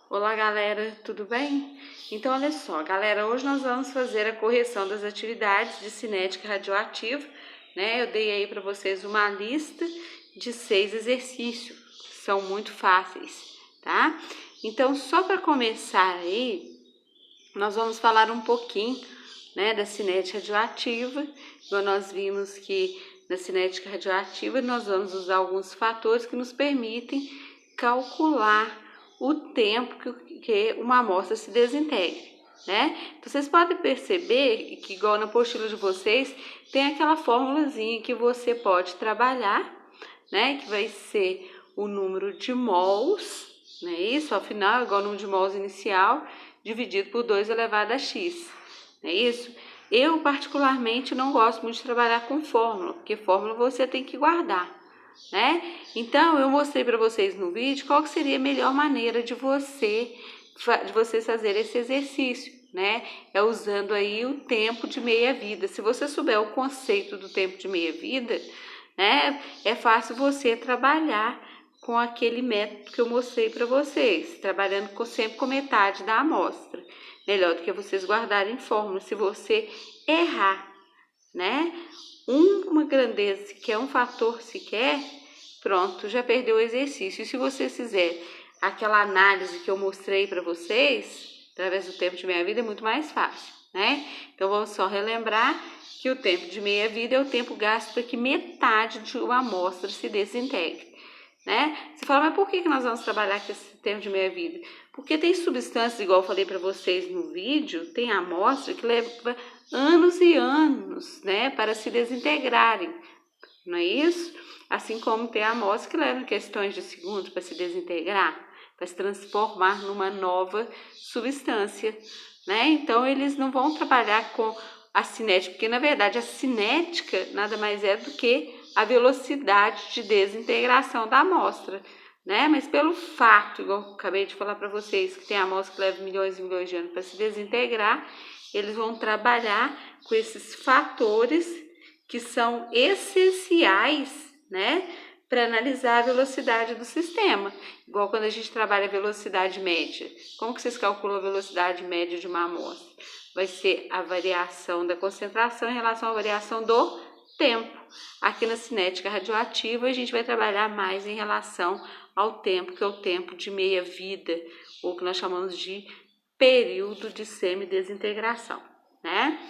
Olá, galera, tudo bem? Então, olha só, galera, hoje nós vamos fazer a correção das atividades de cinética radioativa, né? Eu dei aí para vocês uma lista de 6 exercícios, que são muito fáceis, tá? Então, só para começar aí, nós vamos falar um pouquinho, né, da cinética radioativa. Igual nós vimos que na cinética radioativa nós vamos usar alguns fatores que nos permitem calcular o tempo que uma amostra se desintegre, né? Então, vocês podem perceber que, igual na apostila de vocês, tem aquela formulazinha que você pode trabalhar, né? Que vai ser o número de mols, não é isso? Ao final, igual o número de mols inicial, dividido por 2 elevado a x, não é isso? Eu, particularmente, não gosto muito de trabalhar com fórmula, porque fórmula você tem que guardar, né? Então, eu mostrei para vocês no vídeo qual que seria a melhor maneira de vocês fazerem esse exercício, né? É usando aí o tempo de meia-vida. Se você souber o conceito do tempo de meia-vida, né, é fácil você trabalhar com aquele método que eu mostrei para vocês, trabalhando sempre com metade da amostra. Melhor do que vocês guardarem fórmula. Se você errar, né, uma grandeza que é um fator sequer, pronto, já perdeu o exercício. E se você fizer aquela análise que eu mostrei para vocês, através do tempo de meia-vida, é muito mais fácil, né? Então, vamos só relembrar que o tempo de meia-vida é o tempo gasto para que metade de uma amostra se desintegre, né? Você fala, mas por que nós vamos trabalhar com esse tempo de meia-vida? Porque tem substâncias, igual eu falei para vocês no vídeo, tem amostra que leva anos e anos, né, para se desintegrarem, não é isso? Assim como tem amostras que levam questões de segundos para se desintegrar, para se transformar numa nova substância, né? Então, eles não vão trabalhar com a cinética, porque, na verdade, a cinética nada mais é do que a velocidade de desintegração da amostra, né? Mas pelo fato, igual eu acabei de falar para vocês, que tem amostra que leva milhões e milhões de anos para se desintegrar, eles vão trabalhar com esses fatores que são essenciais, né, para analisar a velocidade do sistema. Igual quando a gente trabalha a velocidade média. Como que vocês calculam a velocidade média de uma amostra? Vai ser a variação da concentração em relação à variação do tempo. Aqui na cinética radioativa, a gente vai trabalhar mais em relação ao tempo, que é o tempo de meia-vida, ou que nós chamamos de período de semidesintegração, né?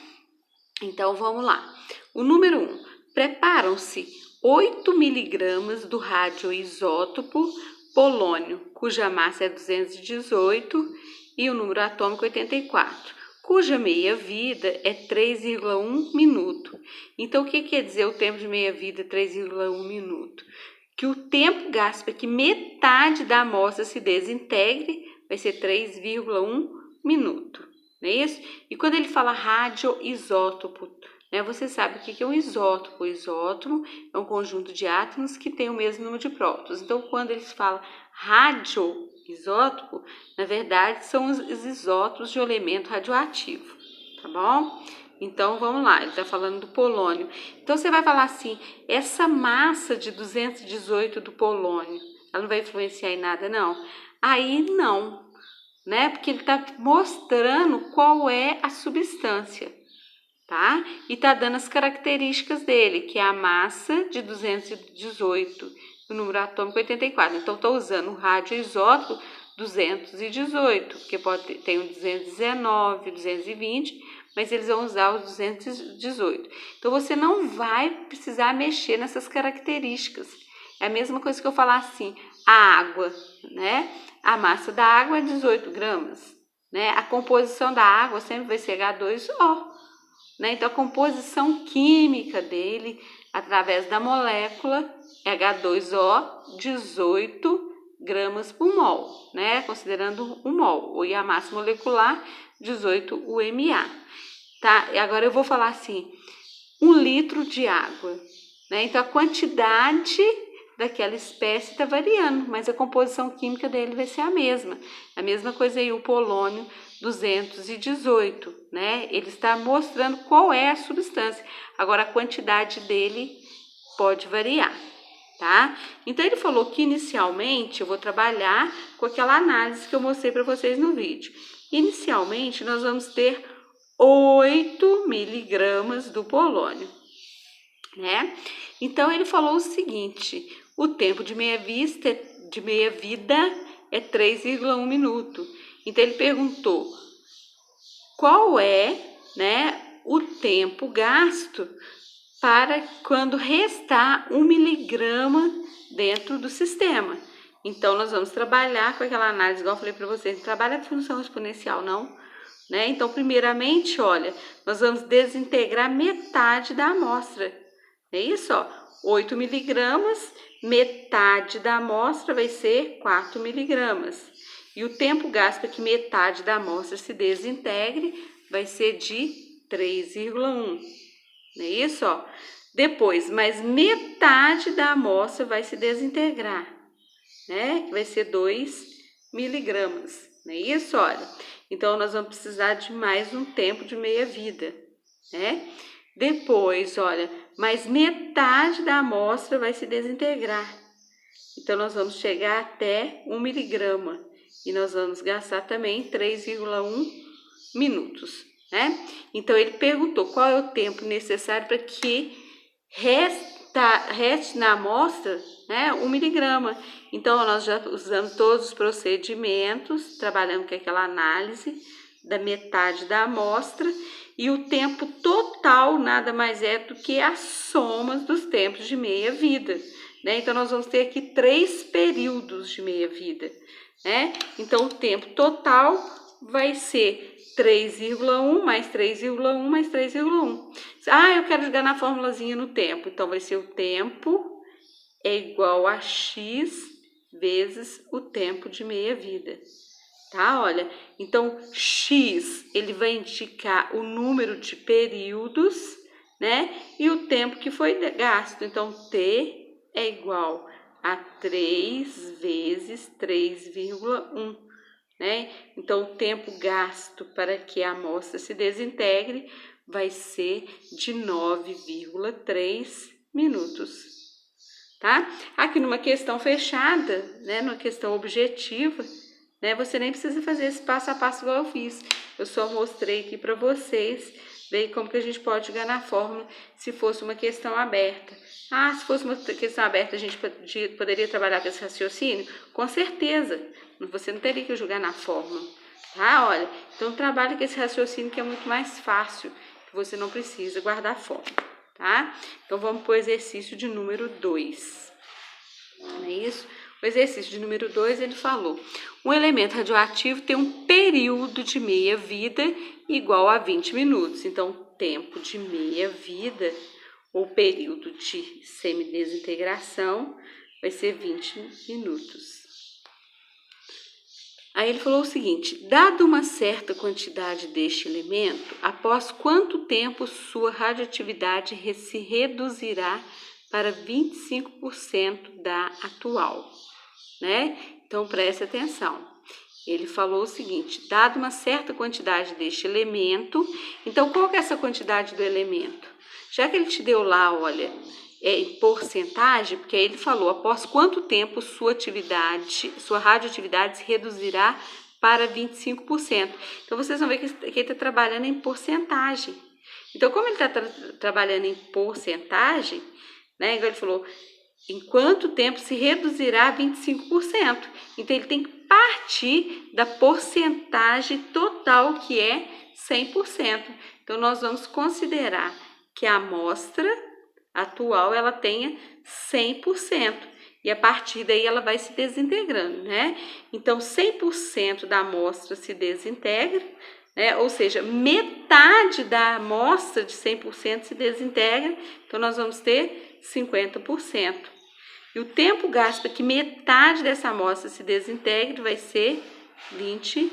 Então, vamos lá. O número 1. Preparam-se 8 miligramas do radioisótopo polônio, cuja massa é 218 e o número atômico 84, cuja meia-vida é 3,1 minuto. Então, o que quer dizer o tempo de meia-vida 3,1 minuto? Que o tempo gasto para que metade da amostra se desintegre vai ser 3,1 minuto. Não é isso? E quando ele fala radioisótopo, né, você sabe o que é um isótopo. O isótopo é um conjunto de átomos que tem o mesmo número de prótons. Então, quando eles falam radioisótopo, na verdade, são os isótopos de um elemento radioativo, tá bom? Então, vamos lá, ele está falando do polônio. Então, você vai falar assim, essa massa de 218 do polônio, ela não vai influenciar em nada, não? Aí, não, né? Porque ele está mostrando qual é a substância, tá? E está dando as características dele, que é a massa de 218, o número atômico 84. Então, estou usando o radioisótopo 218, porque tem o 219, 220, mas eles vão usar os 218. Então, você não vai precisar mexer nessas características. É a mesma coisa que eu falar assim, a água, né? A massa da água é 18 gramas, né? A composição da água sempre vai ser H2O, né? Então, a composição química dele, através da molécula, é H2O 18 gramas por mol, né? Considerando um mol, e a massa molecular 18 UMA, tá? E agora eu vou falar assim, 1 litro de água, né? Então, a quantidade daquela espécie está variando, mas a composição química dele vai ser a mesma. A mesma coisa aí o polônio 218, né? Ele está mostrando qual é a substância. Agora, a quantidade dele pode variar, tá? Então, ele falou que inicialmente eu vou trabalhar com aquela análise que eu mostrei para vocês no vídeo. Inicialmente, nós vamos ter 8 miligramas do polônio, né? Então, ele falou o seguinte, o tempo de meia-vida é 3,1 minuto. Então, ele perguntou qual é, né, o tempo gasto para quando restar 1 miligrama dentro do sistema. Então, nós vamos trabalhar com aquela análise, igual eu falei para vocês, não trabalha com função exponencial, não. Né? Então, primeiramente, olha, nós vamos desintegrar metade da amostra. É isso, ó, 8 miligramas, metade da amostra vai ser 4 miligramas. E o tempo gasto para que metade da amostra se desintegre vai ser de 3,1. Não é isso, ó? Depois, mais metade da amostra vai se desintegrar, né? Vai ser 2 miligramas, não é isso, olha? Então, nós vamos precisar de mais um tempo de meia-vida, né? Depois, olha, mais metade da amostra vai se desintegrar. Então, nós vamos chegar até 1 miligrama e nós vamos gastar também 3,1 minutos, né? Então, ele perguntou qual é o tempo necessário para que reste na amostra, né, 1 miligrama. Então, nós já usamos todos os procedimentos, trabalhando com aquela análise da metade da amostra, e o tempo total nada mais é do que a soma dos tempos de meia-vida, né? Então, nós vamos ter aqui 3 períodos de meia-vida, né? Então, o tempo total vai ser 3,1 mais 3,1 mais 3,1. Ah, eu quero jogar na formulazinha no tempo. Então, vai ser o tempo é igual a x vezes o tempo de meia-vida. Tá? Olha, então, x, ele vai indicar o número de períodos, né? E o tempo que foi gasto. Então, t é igual a 3 vezes 3,1. Né? Então, o tempo gasto para que a amostra se desintegre vai ser de 9,3 minutos, tá? Aqui numa questão fechada, né, numa questão objetiva, né, você nem precisa fazer esse passo a passo igual eu fiz. Eu só mostrei aqui para vocês, ver como que a gente pode jogar na fórmula se fosse uma questão aberta. Ah, se fosse uma questão aberta, a gente poderia trabalhar com esse raciocínio? Com certeza, você não teria que jogar na fórmula, tá? Olha, então trabalhe com esse raciocínio que é muito mais fácil, que você não precisa guardar a fórmula, tá? Então, vamos para o exercício de número 2, não é isso? O exercício de número 2, ele falou, um elemento radioativo tem um período de meia-vida igual a 20 minutos. Então, tempo de meia-vida, ou período de semidesintegração, vai ser 20 minutos. Aí ele falou o seguinte, dado uma certa quantidade deste elemento, após quanto tempo sua radioatividade se reduzirá para 25% da atual, né? Então, preste atenção. Ele falou o seguinte, dado uma certa quantidade deste elemento, então qual que é essa quantidade do elemento? Já que ele te deu lá, olha, em porcentagem, porque aí ele falou, após quanto tempo sua radioatividade se reduzirá para 25%. Então, vocês vão ver que ele está trabalhando em porcentagem. Então, como ele está trabalhando em porcentagem, né, igual ele falou, em quanto tempo se reduzirá a 25%? Então, ele tem que partir da porcentagem total, que é 100%. Então, nós vamos considerar que a amostra atual ela tenha 100%. E a partir daí ela vai se desintegrando, né? Então, 100% da amostra se desintegra, né? Ou seja, metade da amostra de 100% se desintegra. Então, nós vamos ter 50%. E o tempo gasto para que metade dessa amostra se desintegre vai ser 20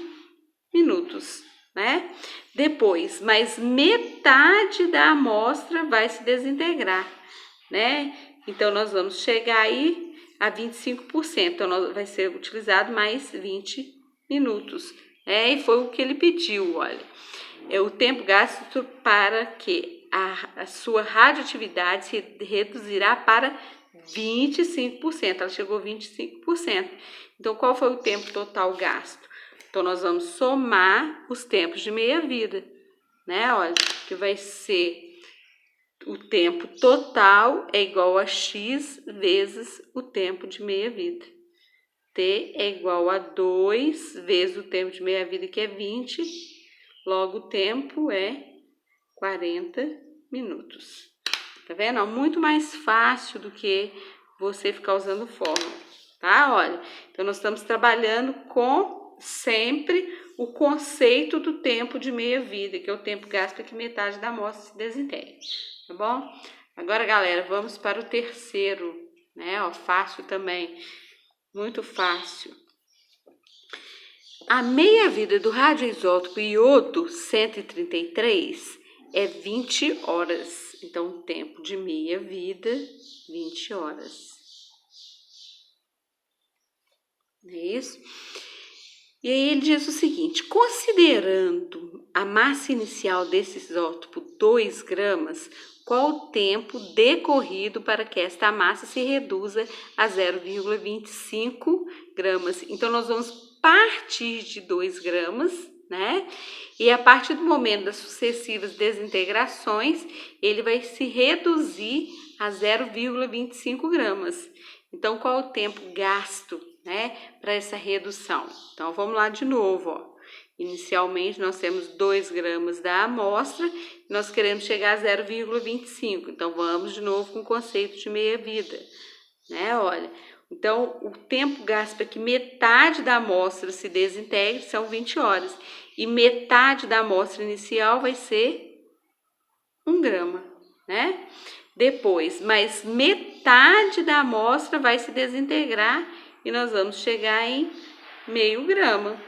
minutos, né? Depois, mais metade da amostra vai se desintegrar, né? Então, nós vamos chegar aí a 25%. Então, vai ser utilizado mais 20 minutos, né? E foi o que ele pediu, olha. É o tempo gasto para que a sua radioatividade se reduzirá para 25%, ela chegou a 25%. Então, qual foi o tempo total gasto? Então, nós vamos somar os tempos de meia-vida, né? Olha, que vai ser o tempo total é igual a x vezes o tempo de meia-vida. T é igual a 2 vezes o tempo de meia-vida, que é 20. Logo, o tempo é 40 minutos. Tá vendo? Muito mais fácil do que você ficar usando fórmula, tá? Olha, então nós estamos trabalhando com sempre o conceito do tempo de meia-vida, que é o tempo gasto para que metade da amostra se desintegre, tá bom? Agora, galera, vamos para o terceiro, né? Ó, fácil também, muito fácil. A meia-vida do radioisótopo iodo 133 é 20 horas. Então, o tempo de meia-vida, 20 horas. Não é isso? E aí ele diz o seguinte: considerando a massa inicial desse isótopo 2 gramas, qual o tempo decorrido para que esta massa se reduza a 0,25 gramas? Então, nós vamos partir de 2 gramas, né? E a partir do momento das sucessivas desintegrações, ele vai se reduzir a 0,25 gramas. Então, qual o tempo gasto, né, para essa redução? Então, vamos lá de novo, ó. Inicialmente, nós temos 2 gramas da amostra, nós queremos chegar a 0,25. Então, vamos de novo com o conceito de meia-vida, né? Olha, então, o tempo gasto para que metade da amostra se desintegre são 20 horas. E metade da amostra inicial vai ser 1 grama, né? Depois, mais metade da amostra vai se desintegrar e nós vamos chegar em meio grama,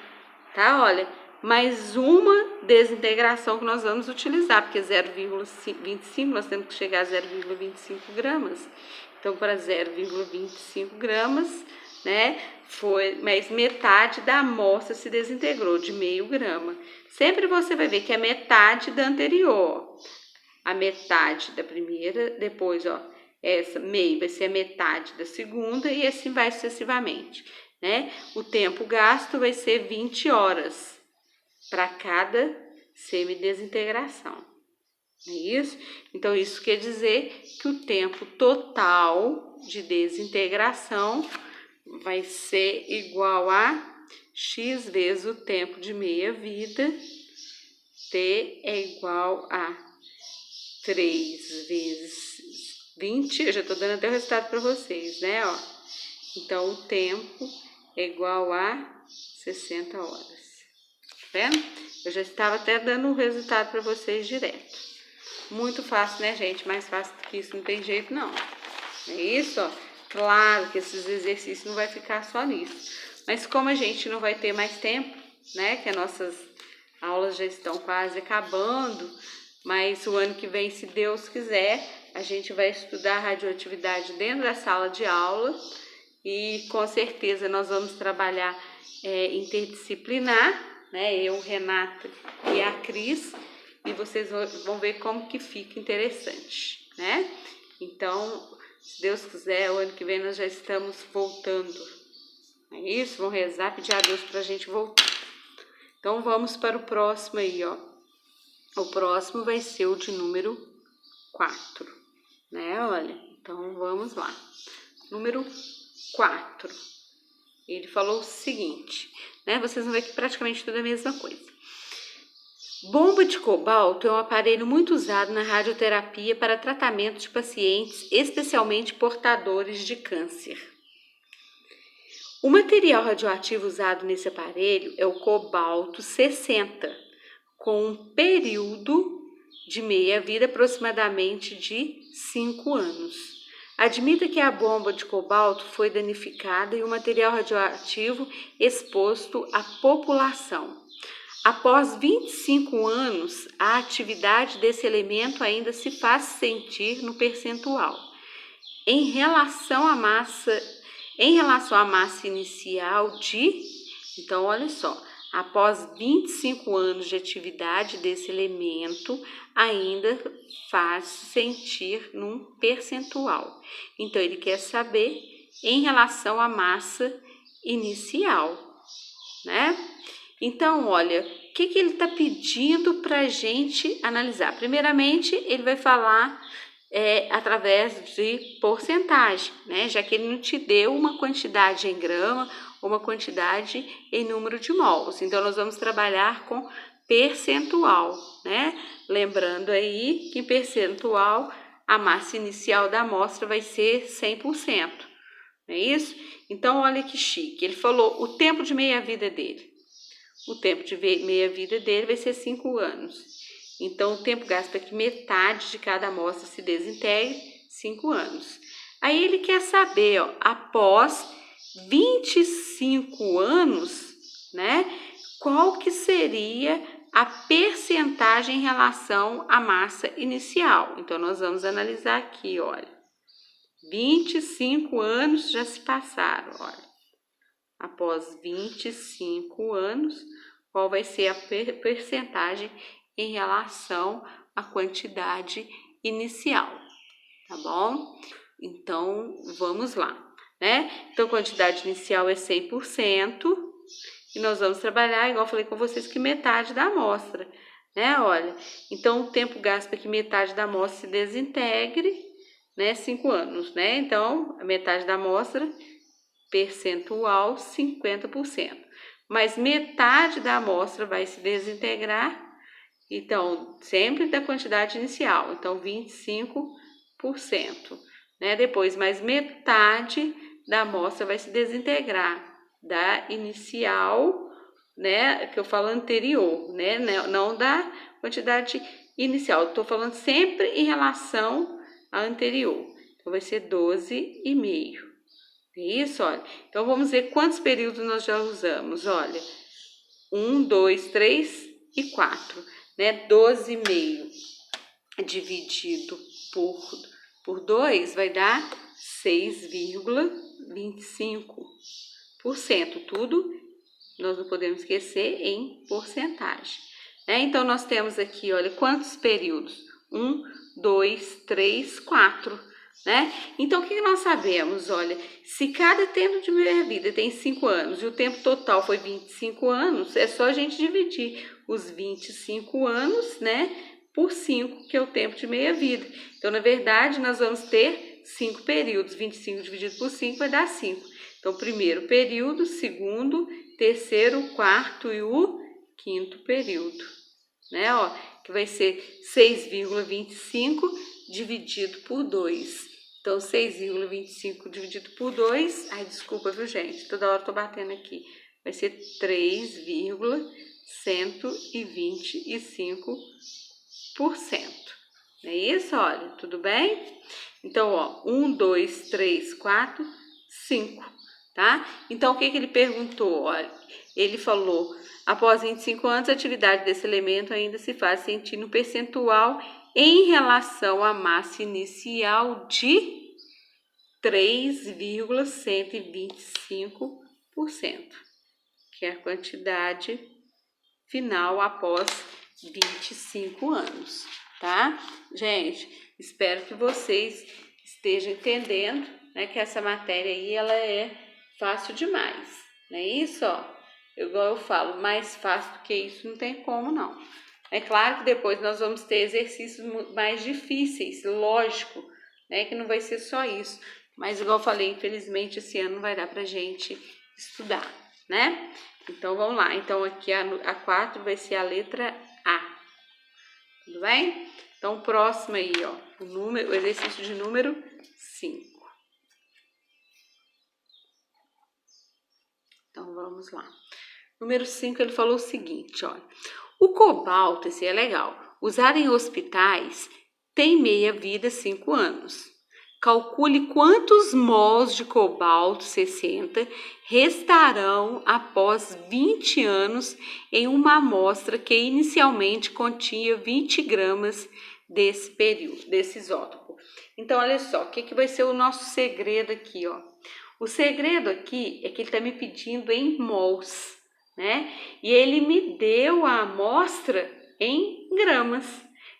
tá? Olha, mais uma desintegração que nós vamos utilizar, porque 0,25 nós temos que chegar a 0,25 gramas. Então, para 0,25 gramas, né, foi mais metade da amostra se desintegrou, de meio grama. Sempre você vai ver que é metade da anterior. A metade da primeira, depois, ó, essa meio vai ser a metade da segunda e assim vai sucessivamente, né? O tempo gasto vai ser 20 horas para cada semidesintegração. Não é isso? Então, isso quer dizer que o tempo total de desintegração vai ser igual a x vezes o tempo de meia-vida, T é igual a 3 vezes 20, eu já estou dando até o resultado para vocês, né? Ó. Então, o tempo é igual a 60 horas. Tá vendo? Eu já estava até dando o resultado para vocês direto. Muito fácil, né, gente? Mais fácil do que isso não tem jeito, não. É isso, ó. Claro que esses exercícios não vai ficar só nisso. Mas como a gente não vai ter mais tempo, né? Que as nossas aulas já estão quase acabando, mas o ano que vem, se Deus quiser, a gente vai estudar radioatividade dentro da sala de aula e com certeza nós vamos trabalhar interdisciplinar, né? Eu, Renata e a Cris, e vocês vão ver como que fica interessante, né? Então, se Deus quiser, o ano que vem nós já estamos voltando. É isso? Vamos rezar, pedir a Deus para a gente voltar. Então, vamos para o próximo aí, ó. O próximo vai ser o de número 4, né? Olha, então vamos lá. Número 4. Ele falou o seguinte, né? Vocês vão ver que praticamente tudo é a mesma coisa. Bomba de cobalto é um aparelho muito usado na radioterapia para tratamento de pacientes, especialmente portadores de câncer. O material radioativo usado nesse aparelho é o cobalto 60, com um período de meia-vida aproximadamente de 5 anos. Admita que a bomba de cobalto foi danificada e o material radioativo exposto à população. Após 25 anos, a atividade desse elemento ainda se faz sentir no percentual. Em relação à massa inicial então olha só, após 25 anos de atividade desse elemento, ainda faz sentir num percentual. Então, ele quer saber em relação à massa inicial, né? Então, olha, o que ele está pedindo para a gente analisar? Primeiramente, ele vai falar através de porcentagem, né? Já que ele não te deu uma quantidade em grama ou uma quantidade em número de mols. Então, nós vamos trabalhar com percentual, né? Lembrando aí que em percentual a massa inicial da amostra vai ser 100%, não é isso? Então, olha que chique. Ele falou o tempo de meia-vida dele. O tempo de meia-vida dele vai ser 5 anos. Então, o tempo gasto para que metade de cada amostra se desintegre, 5 anos. Aí ele quer saber, ó, após 25 anos, né, qual que seria a percentagem em relação à massa inicial. Então, nós vamos analisar aqui, olha. 25 anos já se passaram, olha. Após 25 anos, qual vai ser a percentagem em relação à quantidade inicial, tá bom? Então, vamos lá, né? Então, a quantidade inicial é 100%, e nós vamos trabalhar, igual eu falei com vocês, que metade da amostra, né? Olha, então, o tempo gasto para que metade da amostra se desintegre, né? 5 anos, né? Então, a metade da amostra, percentual 50%, mas metade da amostra vai se desintegrar, então sempre da quantidade inicial, então 25%, né? Depois mais metade da amostra vai se desintegrar da inicial, né? Que eu falo anterior, né? Não da quantidade inicial, estou falando sempre em relação à anterior, então vai ser 12,5%. É isso, olha. Então, vamos ver quantos períodos nós já usamos. Olha, 1, 2, 3 e 4, né? 12,5 dividido por 2 vai dar 6,25%. Tudo nós não podemos esquecer em porcentagem, né? Então, nós temos aqui, olha, quantos períodos? 1, 2, 3, 4. Né? Então, o que nós sabemos? Olha, se cada tempo de meia-vida tem 5 anos e o tempo total foi 25 anos, é só a gente dividir os 25 anos, né, por 5, que é o tempo de meia-vida. Então, na verdade, nós vamos ter 5 períodos. 25 dividido por 5 vai dar 5. Então, primeiro período, segundo, terceiro, quarto e o quinto período, né? Ó, que vai ser 6,25 dividido por 2. Então, 6,25 dividido por 2, ai, desculpa, viu, gente? Toda hora eu tô batendo aqui. Vai ser 3,125%. Não é isso? Olha, tudo bem? Então, ó, 1, 2, 3, 4, 5, tá? Então, o que ele perguntou? Olha, ele falou, após 25 anos, a atividade desse elemento ainda se faz sentir no percentual em relação à massa inicial de 3,125%, que é a quantidade final após 25 anos, tá? Gente, espero que vocês estejam entendendo, né, que essa matéria aí, ela é fácil demais, não é isso, ó? Igual eu falo, mais fácil do que isso não tem como, não. É claro que depois nós vamos ter exercícios mais difíceis, lógico, né, que não vai ser só isso. Mas, igual eu falei, infelizmente, esse ano não vai dar pra gente estudar, né? Então, vamos lá. Então, aqui a 4 vai ser a letra A. Tudo bem? Então, o próximo aí, ó, o exercício de número 5. Então, vamos lá. Número 5, ele falou o seguinte, olha. O cobalto, esse é legal, usado em hospitais, tem meia-vida 5 anos. Calcule quantos mols de cobalto 60 restarão após 20 anos em uma amostra que inicialmente continha 20 gramas desse período, desse isótopo. Então, olha só, o que vai ser o nosso segredo aqui, ó? O segredo aqui é que ele está me pedindo em mols, né? E ele me deu a amostra em gramas.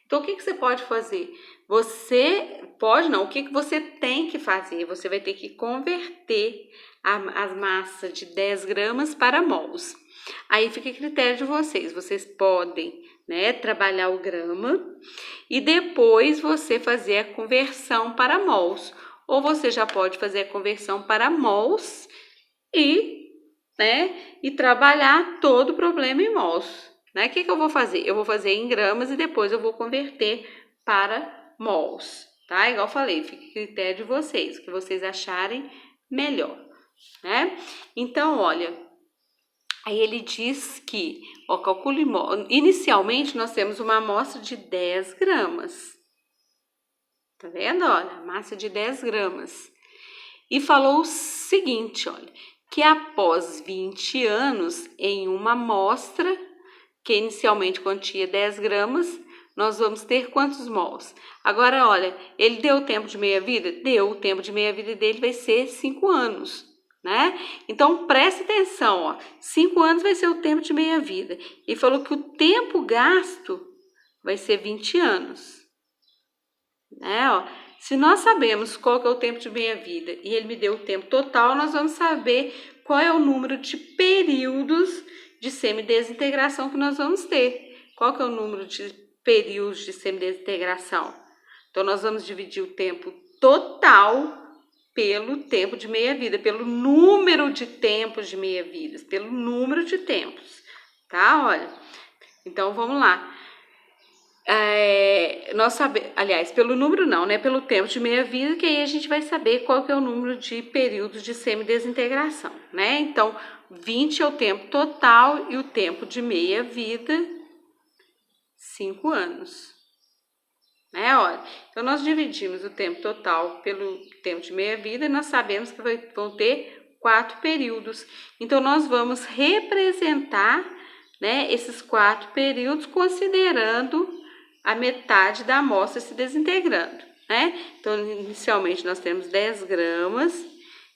Então, o que você pode fazer? Você pode não, o que você tem que fazer? Você vai ter que converter a massa de 10 gramas para mols. Aí fica a critério de vocês. Vocês podem, né, trabalhar o grama e depois você fazer a conversão para mols. Ou você já pode fazer a conversão para mols e, né, e trabalhar todo o problema em mols. Né? O que eu vou fazer? Eu vou fazer em gramas e depois eu vou converter para mols. Tá? Igual eu falei, fica a critério de vocês, o que vocês acharem melhor. Né? Então, olha, aí ele diz que, ó, calcule, inicialmente nós temos uma amostra de 10 gramas. Tá vendo? Olha, massa de 10 gramas. E falou o seguinte, olha, que após 20 anos, em uma amostra, que inicialmente continha 10 gramas, nós vamos ter quantos mols? Agora, olha, ele deu o tempo de meia-vida? Deu, o tempo de meia-vida dele vai ser 5 anos, né? Então, preste atenção, ó, 5 anos vai ser o tempo de meia-vida. E falou que o tempo gasto vai ser 20 anos, né? Ó, se nós sabemos qual que é o tempo de meia-vida e ele me deu o tempo total, nós vamos saber qual é o número de períodos de semidesintegração que nós vamos ter. Qual que é o número de períodos de semidesintegração? Então, nós vamos dividir o tempo total pelo tempo de meia-vida, pelo número de tempos de meia-vidas, pelo número de tempos, tá? Olha, então vamos lá. Nós sabemos, aliás, pelo número não, né? Pelo tempo de meia-vida, que aí a gente vai saber qual que é o número de períodos de semidesintegração, né? Então, 20 é o tempo total e o tempo de meia-vida, 5 anos. Né? Olha, então, nós dividimos o tempo total pelo tempo de meia-vida e nós sabemos que vão ter 4 períodos. Então, nós vamos representar, né, esses 4 períodos considerando a metade da amostra se desintegrando, né? Então, inicialmente nós temos 10 gramas,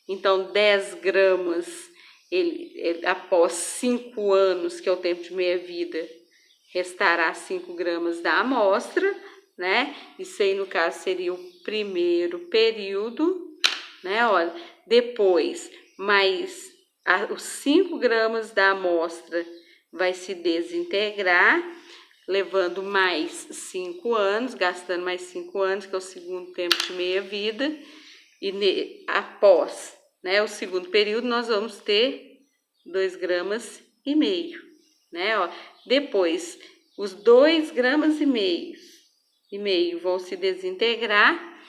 então 10 gramas, ele após 5 anos, que é o tempo de meia-vida, restará 5 gramas da amostra, né? Isso aí, no caso, seria o primeiro período, né? Olha, depois, mais os 5 gramas da amostra vai se desintegrar, levando mais 5 anos, gastando mais 5 anos, que é o segundo tempo de meia-vida, e após, né, o segundo período, nós vamos ter 2,5 gramas, né? Ó, depois, os 2,5 gramas vão se desintegrar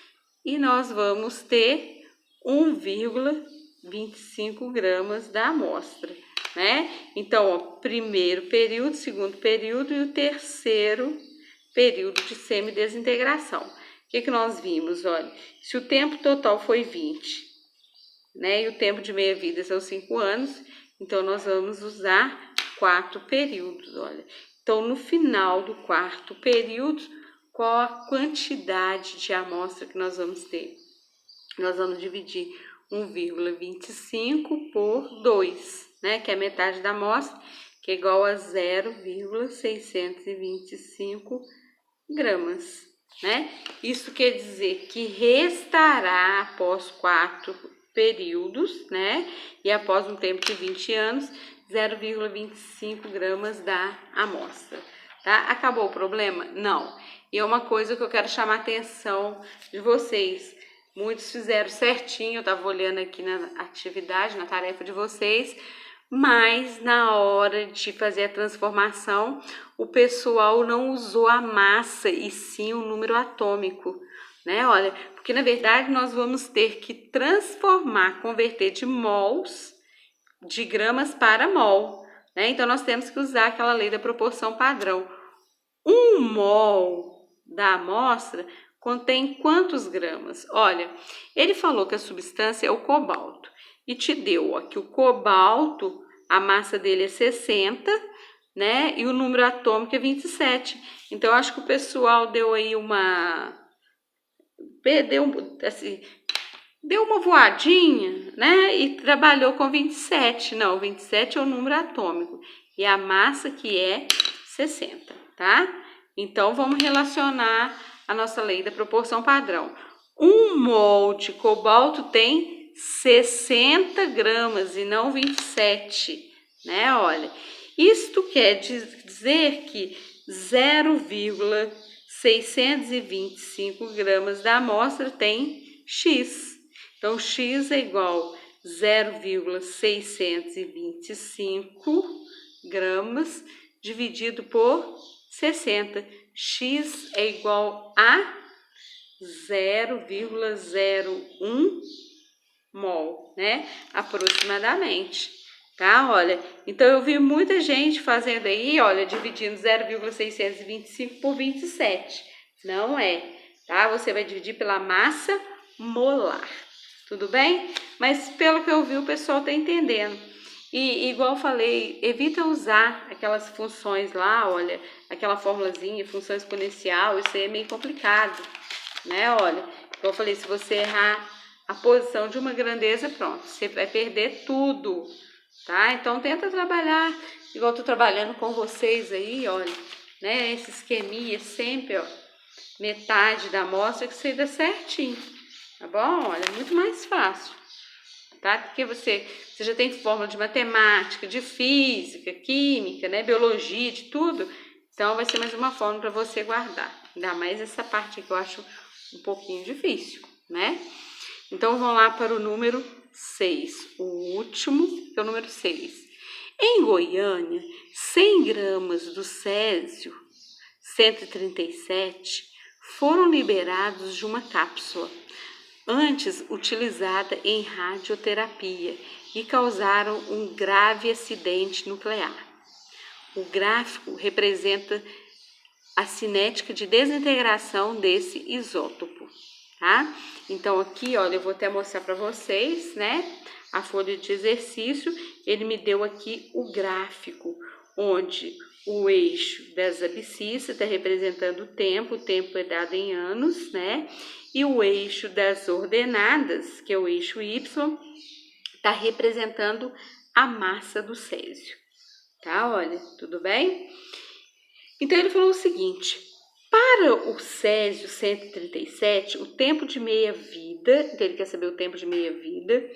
e nós vamos ter 1,25 gramas da amostra. Né? Então, ó, primeiro período, segundo período e o terceiro período de semidesintegração. O que nós vimos? Olha, se o tempo total foi 20, né? E o tempo de meia-vida são 5 anos, então nós vamos usar 4 períodos, olha. Então, no final do quarto período, qual a quantidade de amostra que nós vamos ter? Nós vamos dividir 1,25 por 2, né? Que é metade da amostra, que é igual a 0,625 gramas, né? Isso quer dizer que restará após 4 períodos, né? E após um tempo de 20 anos, 0,25 gramas da amostra, tá? Acabou o problema? Não. E é uma coisa que eu quero chamar a atenção de vocês. Muitos fizeram certinho, eu estava olhando aqui na atividade, na tarefa de vocês, mas na hora de fazer a transformação, o pessoal não usou a massa e sim o número atômico, né? Olha, porque na verdade nós vamos ter que transformar, converter de mols, de gramas para mol, né? Então nós temos que usar aquela lei da proporção padrão. 1 mol da amostra contém quantos gramas? Olha, ele falou que a substância é o cobalto e te deu ó, que o cobalto, a massa dele é 60, né? E o número atômico é 27. Então, acho que o pessoal deu aí uma... Perdeu, assim, deu uma voadinha, né? E trabalhou com 27. Não, 27 é o número atômico. E a massa que é 60, tá? Então, vamos relacionar a nossa lei da proporção padrão. 1 mol de cobalto tem 60 gramas e não 27, né? Olha, isto quer dizer que 0,625 gramas da amostra tem X. Então, X é igual a 0,625 gramas dividido por 60. X é igual a 0,01 mol, né? Aproximadamente. Tá? Olha, então eu vi muita gente fazendo aí, olha, dividindo 0,625 por 27. Não é, tá? Você vai dividir pela massa molar. Tudo bem? Mas pelo que eu vi, o pessoal tá entendendo. E igual eu falei, evita usar aquelas funções lá, olha, aquela formulazinha, função exponencial, isso aí é meio complicado, né? Olha, igual eu falei, se você errar a posição de uma grandeza, pronto, você vai perder tudo, tá? Então tenta trabalhar, igual eu tô trabalhando com vocês aí, olha, né? Esse esqueminha sempre, ó, metade da amostra que você dá certinho, tá bom? Olha, é muito mais fácil, tá? Porque você já tem fórmula de matemática, de física, química, né? Biologia, de tudo. Então vai ser mais uma fórmula para você guardar. Ainda mais essa parte que eu acho um pouquinho difícil, né? Então vamos lá para o número 6, o último, que é o número 6. Em Goiânia, 100 gramas do césio 137 foram liberados de uma cápsula, antes utilizada em radioterapia, e causaram um grave acidente nuclear. O gráfico representa a cinética de desintegração desse isótopo, tá? Então aqui, olha, eu vou até mostrar para vocês, né? A folha de exercício, ele me deu aqui o gráfico, onde o eixo das abscissas está representando o tempo é dado em anos, né? E o eixo das ordenadas, que é o eixo Y, está representando a massa do césio, tá? Olha, tudo bem? Então, ele falou o seguinte: para o césio 137, o tempo de meia-vida, então ele quer saber o tempo de meia-vida,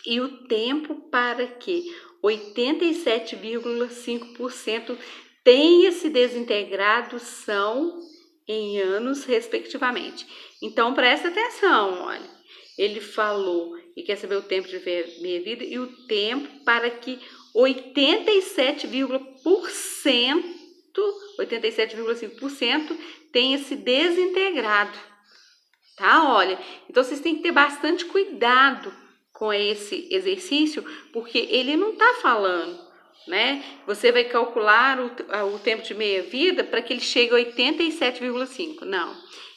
e o tempo para que 87,5% tenha se desintegrado são em anos, respectivamente. Então, presta atenção, olha. Ele falou e quer saber o tempo de meia-vida e o tempo para que 87,5% tenha se desintegrado, tá? Olha, então vocês têm que ter bastante cuidado com esse exercício, porque ele não tá falando, né? Você vai calcular o tempo de meia-vida para que ele chegue a 87,5%. Não,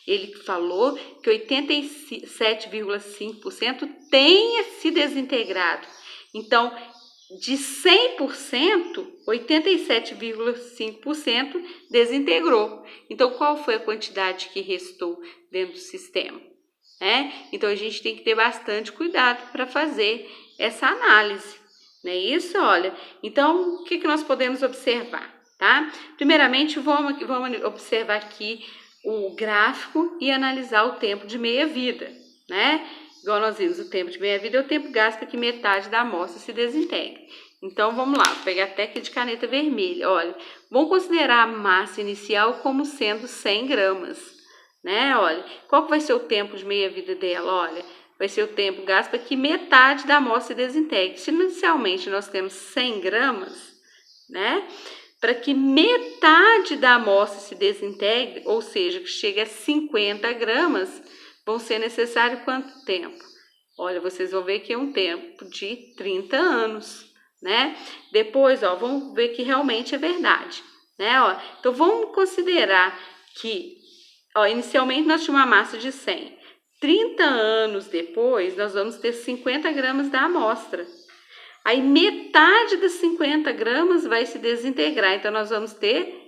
ele falou que 87,5% tenha se desintegrado. Então, de 100%, 87,5% desintegrou. Então, qual foi a quantidade que restou dentro do sistema? Então, a gente tem que ter bastante cuidado para fazer essa análise, não é isso? Olha, então, o que nós podemos observar, tá? Primeiramente, vamos observar aqui o gráfico e analisar o tempo de meia-vida, né? Igual nós vimos, o tempo de meia-vida é o tempo gasto para que metade da amostra se desintegre. Então, vamos lá, vou pegar até aqui de caneta vermelha. Olha, vamos considerar a massa inicial como sendo 100 gramas, né? Olha, qual que vai ser o tempo de meia-vida dela? Olha, vai ser o tempo gasto para que metade da amostra se desintegre. Se inicialmente nós temos 100 gramas, né? Para que metade da amostra se desintegre, ou seja, que chegue a 50 gramas, vão ser necessário quanto tempo? Olha, vocês vão ver que é um tempo de 30 anos, né? Depois, ó, vamos ver que realmente é verdade, né? Ó, então, vamos considerar que, ó, inicialmente nós tínhamos uma massa de 100. 30 anos depois, nós vamos ter 50 gramas da amostra. Aí, metade das 50 gramas vai se desintegrar. Então, nós vamos ter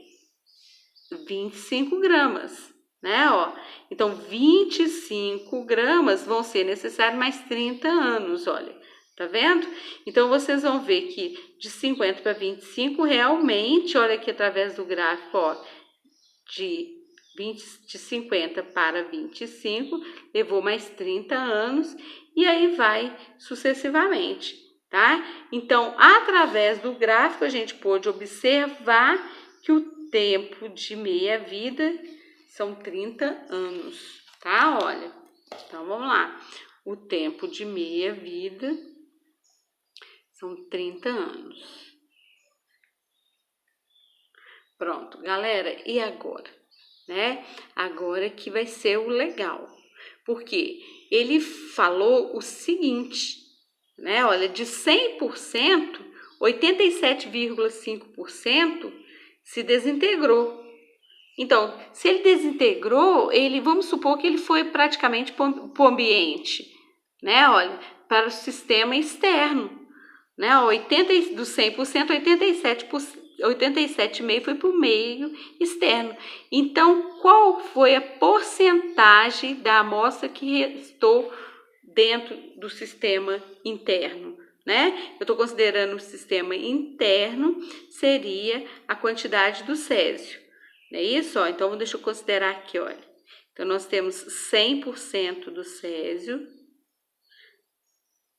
25 gramas, né? Ó, então 25 gramas vão ser necessários mais 30 anos, olha. Tá vendo? Então, vocês vão ver que de 50 para 25, realmente, olha aqui através do gráfico, ó, de 50 para 25, levou mais 30 anos, e aí vai sucessivamente, tá? Então, através do gráfico, a gente pôde observar que o tempo de meia-vida são 30 anos, tá? Olha, então vamos lá. O tempo de meia-vida são 30 anos. Pronto, galera, e agora? Né? Agora que vai ser o legal. Porque ele falou o seguinte, né? Olha, de 100%, 87,5% se desintegrou. Então, se ele desintegrou, vamos supor que ele foi praticamente para o ambiente, né? Olha, para o sistema externo. Né? Do 100%, 87,5% foi para o meio externo. Então, qual foi a porcentagem da amostra que restou dentro do sistema interno? Né? Eu estou considerando o sistema interno, seria a quantidade do césio. Não é isso? Ó, então, deixa eu considerar aqui, olha. Então, nós temos 100% do césio,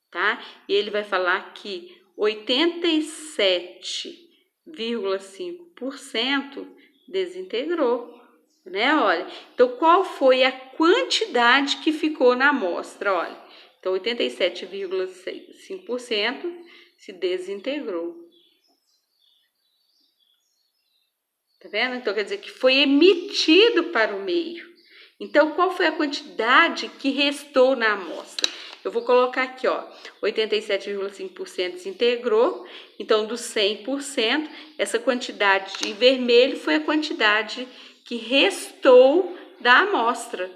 tá? E ele vai falar que 87,5% desintegrou, né? Olha, então qual foi a quantidade que ficou na amostra? Olha, então 87,5% se desintegrou. Tá vendo? Então quer dizer que foi emitido para o meio. Então qual foi a quantidade que restou na amostra? Eu vou colocar aqui, ó, 87,5% desintegrou. Então, dos 100%, essa quantidade em vermelho foi a quantidade que restou da amostra,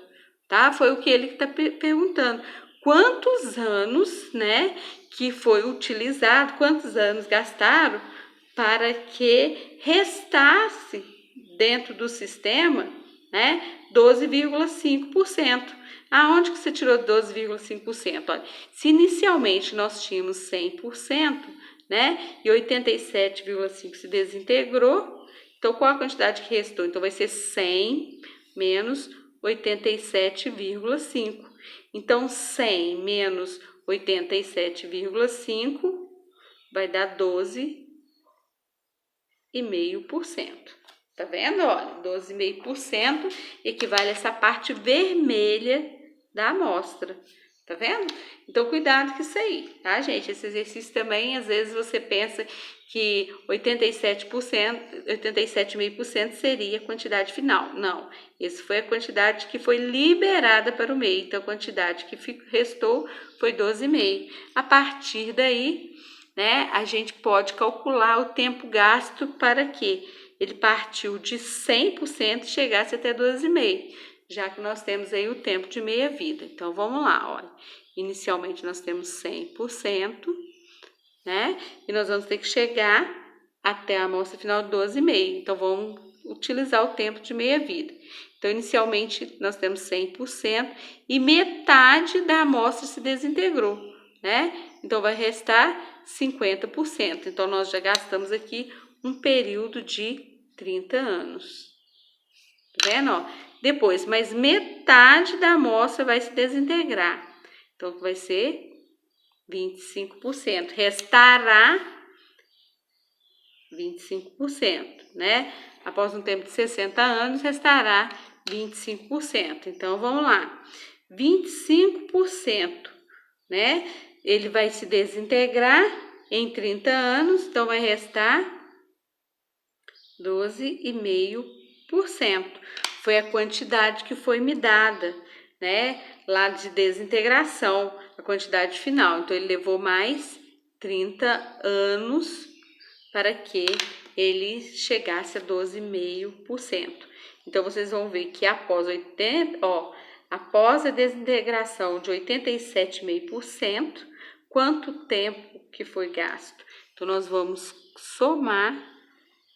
tá? Foi o que ele está perguntando. Quantos anos, né, que foi utilizado, quantos anos gastaram para que restasse dentro do sistema, né, 12,5%. Aonde que você tirou 12,5%? Olha, se inicialmente nós tínhamos 100%, né, e 87,5% se desintegrou, então qual a quantidade que restou? Então vai ser 100 menos 87,5%. Então 100 menos 87,5% vai dar 12,5%. Tá vendo? Olha, 12,5% equivale a essa parte vermelha da amostra. Tá vendo? Então, cuidado com isso aí, tá, gente? Esse exercício também, às vezes, você pensa que 87,5% seria a quantidade final. Não, essa foi a quantidade que foi liberada para o meio. Então, a quantidade que restou foi 12,5%. A partir daí, né, a gente pode calcular o tempo gasto para que ele partiu de 100% e chegasse até 12,5%, já que nós temos aí o tempo de meia-vida. Então, vamos lá, olha. Inicialmente, nós temos 100%, né? E nós vamos ter que chegar até a amostra final de 12,5%. Então, vamos utilizar o tempo de meia-vida. Então, inicialmente, nós temos 100% e metade da amostra se desintegrou, né? Então, vai restar 50%. Então, nós já gastamos aqui um período de 30 anos. Tá vendo? Ó? Depois, mais metade da amostra vai se desintegrar. Então, vai ser 25%. Restará 25%, né? Após um tempo de 60 anos, restará 25%. Então, vamos lá. 25%, né? Ele vai se desintegrar em 30 anos, então vai restar 12,5%. Foi a quantidade que foi me dada, né? Lá de desintegração, a quantidade final. Então, ele levou mais 30 anos para que ele chegasse a 12,5%. Então, vocês vão ver que após a desintegração de 87,5%, quanto tempo que foi gasto? Então, nós vamos somar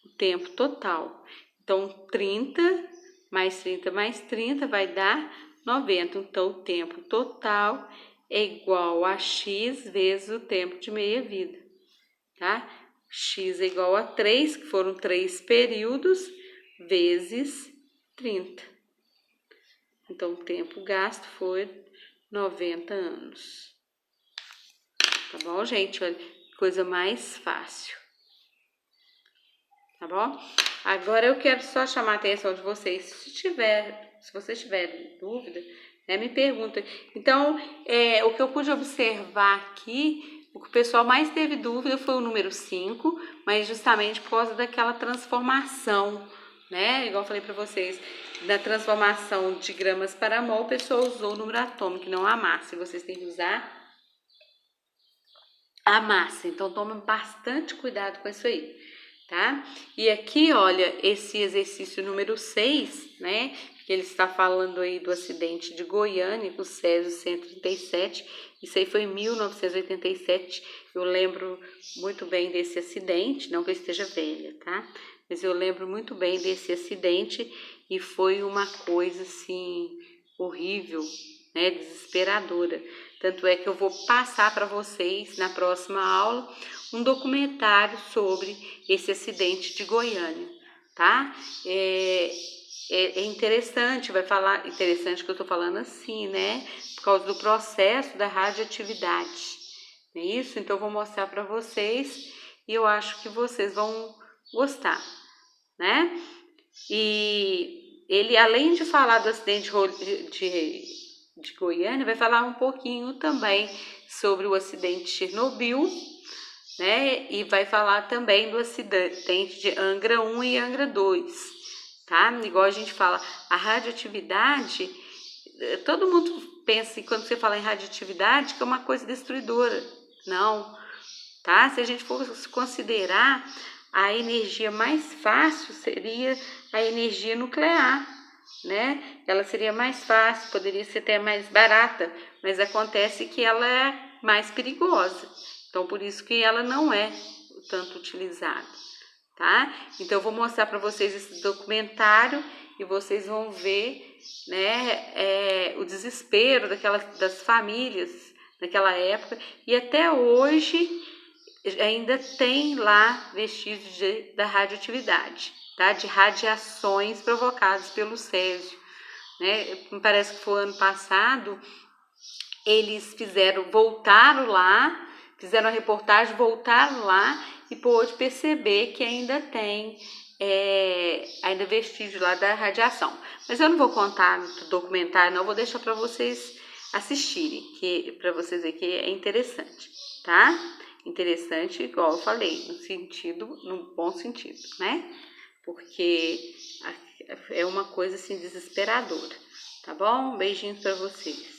o tempo total. Então, 30 mais 30 mais 30 vai dar 90. Então, o tempo total é igual a x vezes o tempo de meia-vida, tá? X é igual a 3, que foram 3 períodos, vezes 30. Então, o tempo gasto foi 90 anos. Tá bom, gente? Olha, coisa mais fácil. Tá bom? Agora eu quero só chamar a atenção de vocês. Se vocês tiverem dúvida, né, me perguntem. Então, o que eu pude observar aqui, o que o pessoal mais teve dúvida foi o número 5, mas justamente por causa daquela transformação, né? Igual eu falei para vocês, da transformação de gramas para mol, o pessoal usou o número atômico, não a massa. E vocês têm que usar a massa. Então, tomem bastante cuidado com isso aí, tá? E aqui, olha, esse exercício número 6, né? Que ele está falando aí do acidente de Goiânia com o Césio 137. Isso aí foi em 1987. Eu lembro muito bem desse acidente, não que eu esteja velha, tá? Mas eu lembro muito bem desse acidente e foi uma coisa, assim, horrível, né? Desesperadora. Tanto é que eu vou passar para vocês, na próxima aula, um documentário sobre esse acidente de Goiânia, tá? É interessante, vai falar, interessante que eu tô falando assim, né? Por causa do processo da radioatividade, não é isso? Então, eu vou mostrar para vocês e eu acho que vocês vão gostar, né? E ele, além de falar do acidente de Goiânia, vai falar um pouquinho também sobre o acidente de Chernobyl, né? E vai falar também do acidente de Angra 1 e Angra 2, tá? Igual a gente fala, a radioatividade, todo mundo pensa, quando você fala em radioatividade, que é uma coisa destruidora. Não, tá? Se a gente for considerar, a energia mais fácil seria a energia nuclear, né? Ela seria mais fácil, poderia ser até mais barata, mas acontece que ela é mais perigosa. Então, por isso que ela não é tanto utilizada, tá? Então, eu vou mostrar para vocês esse documentário e vocês vão ver, né, o desespero das famílias naquela época. E até hoje ainda tem lá vestígios da radioatividade, tá? De radiações provocadas pelo Césio, né? Me parece que foi ano passado, eles voltaram lá, fizeram a reportagem, voltaram lá e pôde perceber que ainda tem ainda vestígio lá da radiação. Mas eu não vou contar no documentário, não, vou deixar para vocês assistirem, para vocês verem que é interessante, tá? Interessante, igual eu falei, no bom sentido, né? Porque é uma coisa assim desesperadora, tá bom? Beijinhos para vocês.